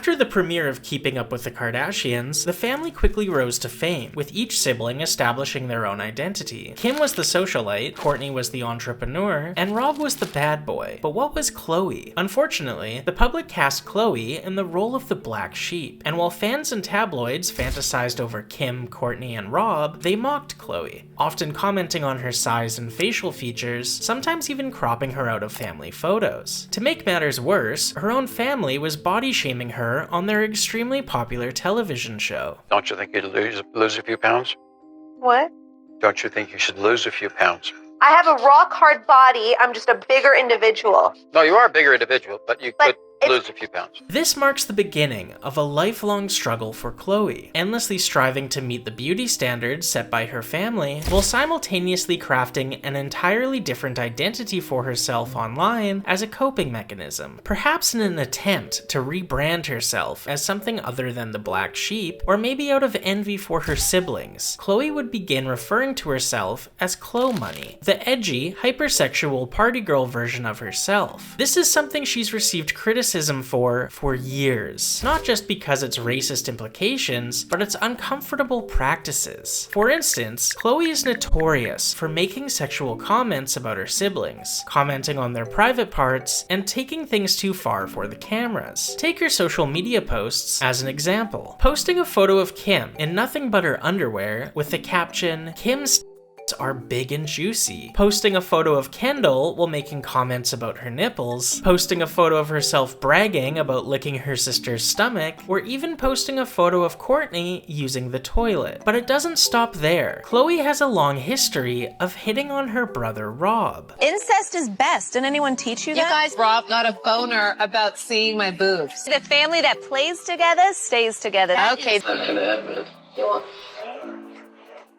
After the premiere of Keeping Up with the Kardashians, the family quickly rose to fame, with each sibling establishing their own identity. Kim was the socialite, Kourtney was the entrepreneur, and Rob was the bad boy. But what was Khloe? Unfortunately, the public cast Khloe in the role of the black sheep, and while fans and tabloids fantasized over Kim, Kourtney, and Rob, they mocked Khloe, often commenting on her size and facial features, sometimes even cropping her out of family photos. To make matters worse, her own family was body-shaming her on their extremely popular television show. Don't you think you'd lose a few pounds? What? Don't you think you should lose a few pounds? I have a rock hard body. I'm just a bigger individual. No, you are a bigger individual, but you could lose a few pounds. This marks the beginning of a lifelong struggle for Khloe, endlessly striving to meet the beauty standards set by her family, while simultaneously crafting an entirely different identity for herself online as a coping mechanism. Perhaps in an attempt to rebrand herself as something other than the black sheep, or maybe out of envy for her siblings, Khloe would begin referring to herself as Khlo Money, the edgy, hypersexual party girl version of herself. This is something she's received criticism for years, not just because its racist implications, but its uncomfortable practices. For instance, Khloe is notorious for making sexual comments about her siblings, commenting on their private parts, and taking things too far for the cameras. Take her social media posts as an example. Posting a photo of Kim in nothing but her underwear with the caption, "Kim's are big and juicy," posting a photo of Kendall while making comments about her nipples, posting a photo of herself bragging about licking her sister's stomach, or even posting a photo of Kourtney using the toilet. But it doesn't stop there. Khloe has a long history of hitting on her brother Rob. Incest is best. Didn't anyone teach you that? You guys, Rob got a boner about seeing my boobs. The family that plays together stays together. Okay. Not gonna happen.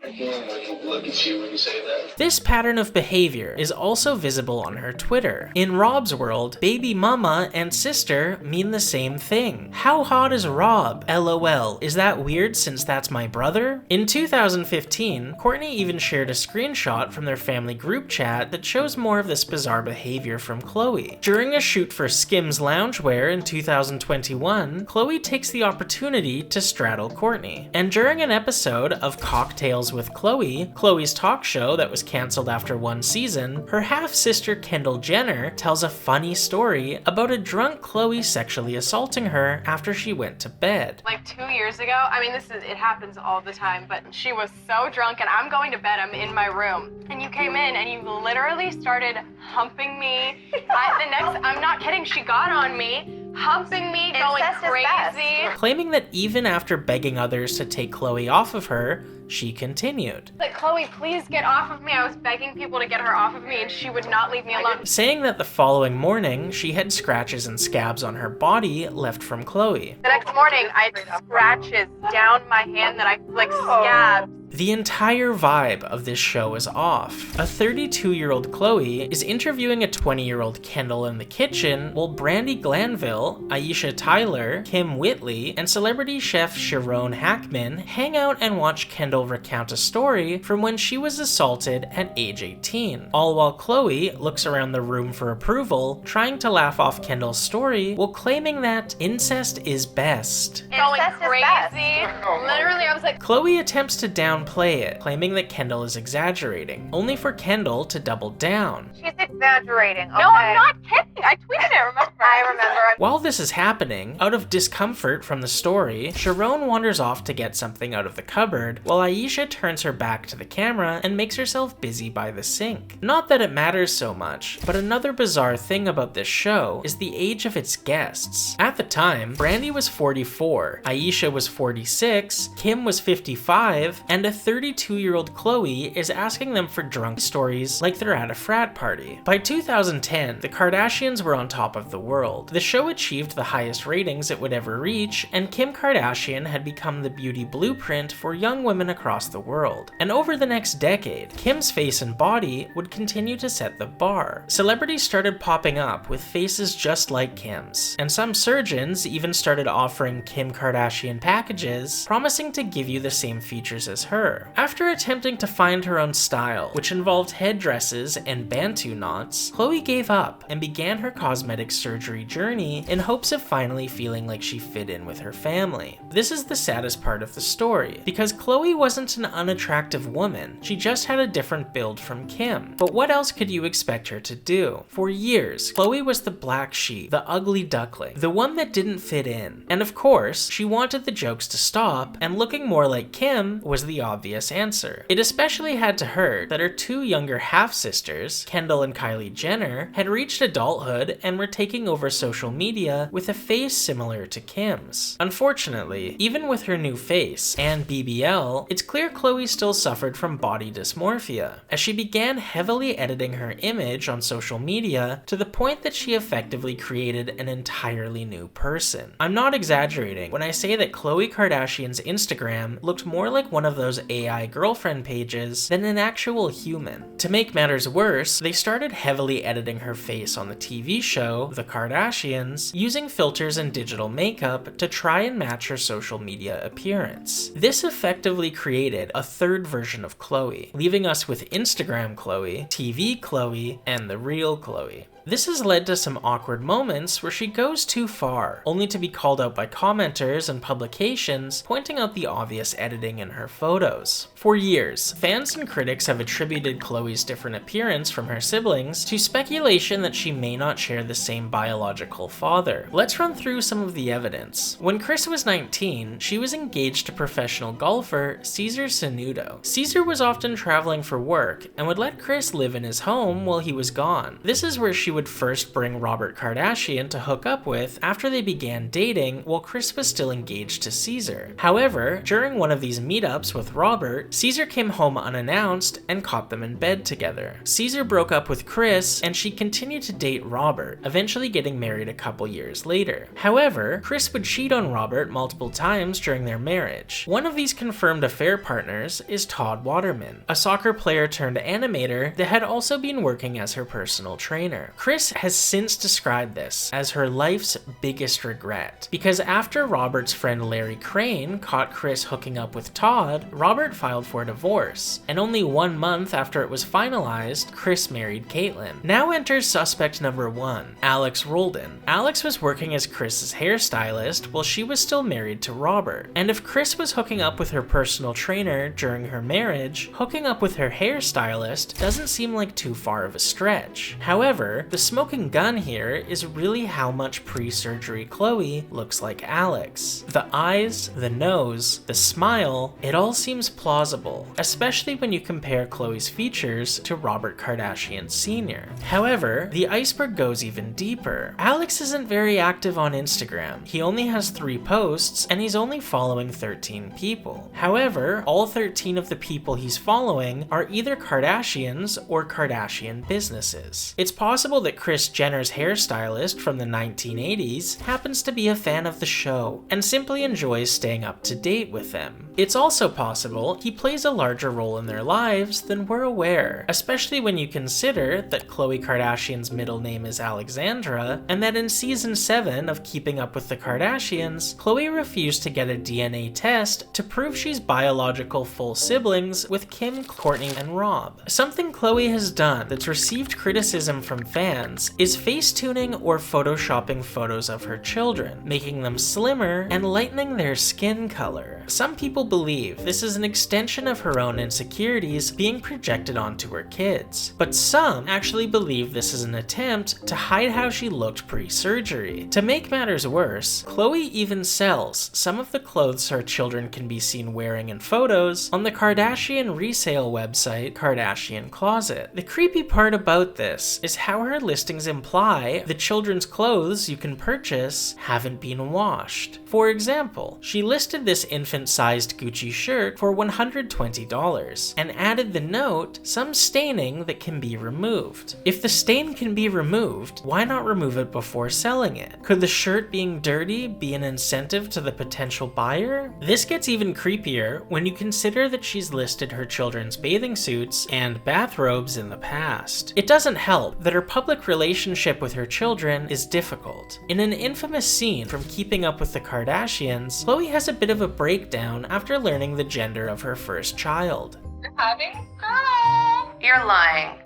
I can't look at you when you say that. This pattern of behavior is also visible on her Twitter. In Rob's world, baby mama and sister mean the same thing. How hot is Rob? LOL. Is that weird since that's my brother? In 2015, Kourtney even shared a screenshot from their family group chat that shows more of this bizarre behavior from Khloe. During a shoot for Skims loungewear in 2021, Khloe takes the opportunity to straddle Kourtney. And during an episode of Cocktails with Khloe, Khloe's talk show that was cancelled after one season, her half-sister Kendall-Jenner tells a funny story about a drunk Khloe sexually assaulting her after she went to bed. Like 2 years ago, I mean, it happens all the time, but she was so drunk and I'm going to bed, I'm in my room, and you came in and you literally started humping me. I'm not kidding, she got on me, humping me, going crazy. Claiming that even after begging others to take Khloe off of her, she continued. Like, Khloe, please get off of me. I was begging people to get her off of me and she would not leave me alone. Saying that the following morning, she had scratches and scabs on her body left from Khloe. The next morning, I had scratches down my hand that I, like, scabs. The entire vibe of this show is off. A 32-year-old Khloe is interviewing a 20-year-old Kendall in the kitchen, while Brandi Glanville, Aisha Tyler, Kim Whitley, and celebrity chef Sharon Hackman hang out and watch Kendall recount a story from when she was assaulted at age 18. All while Khloe looks around the room for approval, trying to laugh off Kendall's story while claiming that incest is best. Going crazy. Literally, I was like... Khloe attempts to downplay it, claiming that Kendall is exaggerating, only for Kendall to double down. She's exaggerating. Okay. No, I'm not kidding. I tweeted it, remember? I remember. While this is happening, out of discomfort from the story, Sharon wanders off to get something out of the cupboard, while Aisha turns her back to the camera and makes herself busy by the sink. Not that it matters so much, but another bizarre thing about this show is the age of its guests. At the time, Brandi was 44, Aisha was 46, Kim was 55, and a 32-year-old Khloe is asking them for drunk stories like they're at a frat party. By 2010, the Kardashians were on top of the world. The show achieved the highest ratings it would ever reach, and Kim Kardashian had become the beauty blueprint for young women across the world. And over the next decade, Kim's face and body would continue to set the bar. Celebrities started popping up with faces just like Kim's, and some surgeons even started offering Kim Kardashian packages, promising to give you the same features as her. her. After attempting to find her own style, which involved headdresses and bantu knots, Khloe gave up and began her cosmetic surgery journey in hopes of finally feeling like she fit in with her family. This is the saddest part of the story, because Khloe wasn't an unattractive woman, she just had a different build from Kim. But what else could you expect her to do? For years, Khloe was the black sheep, the ugly duckling, the one that didn't fit in. And of course, she wanted the jokes to stop, and looking more like Kim was the obvious answer. It especially had to hurt that her two younger half-sisters, Kendall and Kylie Jenner, had reached adulthood and were taking over social media with a face similar to Kim's. Unfortunately, even with her new face and BBL, it's clear Khloe still suffered from body dysmorphia, as she began heavily editing her image on social media to the point that she effectively created an entirely new person. I'm not exaggerating when I say that Khloe Kardashian's Instagram looked more like one of those AI girlfriend pages than an actual human. To make matters worse, they started heavily editing her face on the TV show, The Kardashians, using filters and digital makeup to try and match her social media appearance. This effectively created a third version of Khloe, leaving us with Instagram Khloe, TV Khloe, and the real Khloe. This has led to some awkward moments where she goes too far, only to be called out by commenters and publications pointing out the obvious editing in her photos. For years, fans and critics have attributed Khloe's different appearance from her siblings to speculation that she may not share the same biological father. Let's run through some of the evidence. When Kris was 19, she was engaged to professional golfer Cesar Sanudo. Cesar was often traveling for work and would let Kris live in his home while he was gone. This is where she would first bring Robert Kardashian to hook up with after they began dating while Kris was still engaged to Cesar. However, during one of these meetups with Robert, Cesar came home unannounced and caught them in bed together. Cesar broke up with Kris and she continued to date Robert, eventually getting married a couple years later. However, Kris would cheat on Robert multiple times during their marriage. One of these confirmed affair partners is Todd Waterman, a soccer player turned animator that had also been working as her personal trainer. Kris has since described this as her life's biggest regret, because after Robert's friend Larry Crane caught Kris hooking up with Todd, Robert filed for divorce, and only 1 month after it was finalized, Kris married Caitlyn. Now enters suspect number 1, Alex Roldan. Alex was working as Kris's hairstylist while she was still married to Robert, and if Kris was hooking up with her personal trainer during her marriage, hooking up with her hairstylist doesn't seem like too far of a stretch. However, the smoking gun here is really how much pre-surgery Khloe looks like Alex. The eyes, the nose, the smile, it all seems plausible, especially when you compare Khloe's features to Robert Kardashian Sr. However, the iceberg goes even deeper. Alex isn't very active on Instagram. He only has 3 posts and he's only following 13 people. However, all 13 of the people he's following are either Kardashians or Kardashian businesses. It's possible that Kris Jenner's hairstylist from the 1980s happens to be a fan of the show and simply enjoys staying up to date with them. It's also possible he plays a larger role in their lives than we're aware, especially when you consider that Khloe Kardashian's middle name is Alexandra, and that in season 7 of Keeping Up with the Kardashians, Khloe refused to get a DNA test to prove she's biological full siblings with Kim, Kourtney, and Rob. Something Khloe has done that's received criticism from fans is face-tuning or photoshopping photos of her children, making them slimmer and lightening their skin color. Some people believe this is an extension of her own insecurities being projected onto her kids, but some actually believe this is an attempt to hide how she looked pre-surgery. To make matters worse, Khloe even sells some of the clothes her children can be seen wearing in photos on the Kardashian resale website Kardashian Closet. The creepy part about this is how her listings imply the children's clothes you can purchase haven't been washed. For example, she listed this infant-sized Gucci shirt for $120 and added the note, "Some staining that can be removed." If the stain can be removed, why not remove it before selling it? Could the shirt being dirty be an incentive to the potential buyer? This gets even creepier when you consider that she's listed her children's bathing suits and bathrobes in the past. It doesn't help that her public relationship with her children is difficult. In an infamous scene from Keeping Up with the Kardashians, Kardashians, Khloe has a bit of a breakdown after learning the gender of her first child. You're having a girl. You're lying.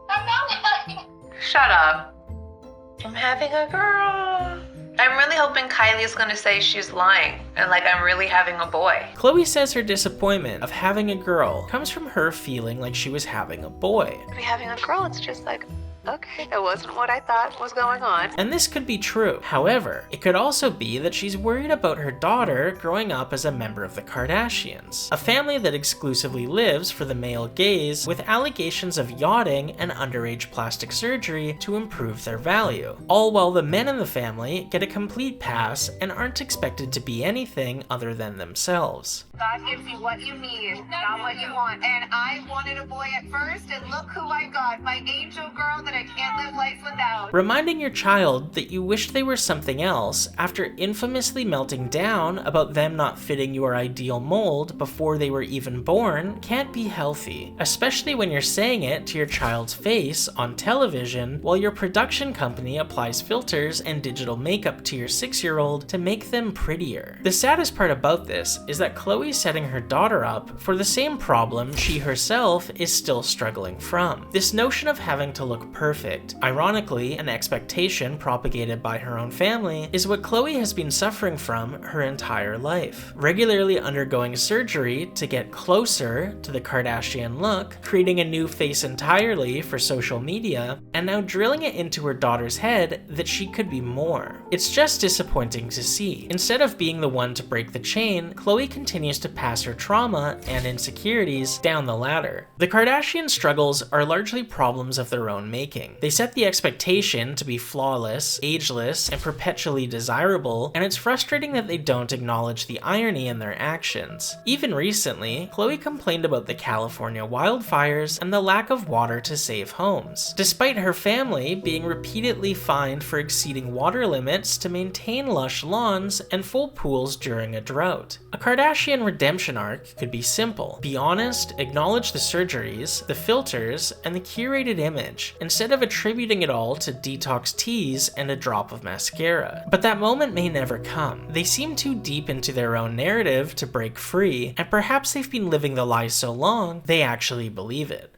I'm not lying. Shut up. I'm having a girl. I'm really hoping Kylie's gonna say she's lying and like I'm really having a boy. Khloe says her disappointment of having a girl comes from her feeling like she was having a boy. To be having a girl, it's just like, okay, that wasn't what I thought was going on. And this could be true. However, it could also be that she's worried about her daughter growing up as a member of the Kardashians, a family that exclusively lives for the male gaze, with allegations of yachting and underage plastic surgery to improve their value, all while the men in the family get a complete pass and aren't expected to be anything other than themselves. God gives you what you need, not what you want. And I wanted a boy at first, and look who I got, my angel girl that I can't live life without. Reminding your child that you wish they were something else after infamously melting down about them not fitting your ideal mold before they were even born can't be healthy, especially when you're saying it to your child's face on television while your production company applies filters and digital makeup to your 6-year-old to make them prettier. The saddest part about this is that Khloe's setting her daughter up for the same problem she herself is still struggling from. This notion of having to look perfect. Ironically, an expectation propagated by her own family is what Khloe has been suffering from her entire life. Regularly undergoing surgery to get closer to the Kardashian look, creating a new face entirely for social media, and now drilling it into her daughter's head that she could be more. It's just disappointing to see. Instead of being the one to break the chain, Khloe continues to pass her trauma and insecurities down the ladder. The Kardashian struggles are largely problems of their own making. They set the expectation to be flawless, ageless, and perpetually desirable, and it's frustrating that they don't acknowledge the irony in their actions. Even recently, Khloe complained about the California wildfires and the lack of water to save homes, despite her family being repeatedly fined for exceeding water limits to maintain lush lawns and full pools during a drought. A Kardashian redemption arc could be simple. Be honest, acknowledge the surgeries, the filters, and the curated image, instead of attributing it all to detox teas and a drop of mascara. But that moment may never come. They seem too deep into their own narrative to break free, and perhaps they've been living the lie so long, they actually believe it.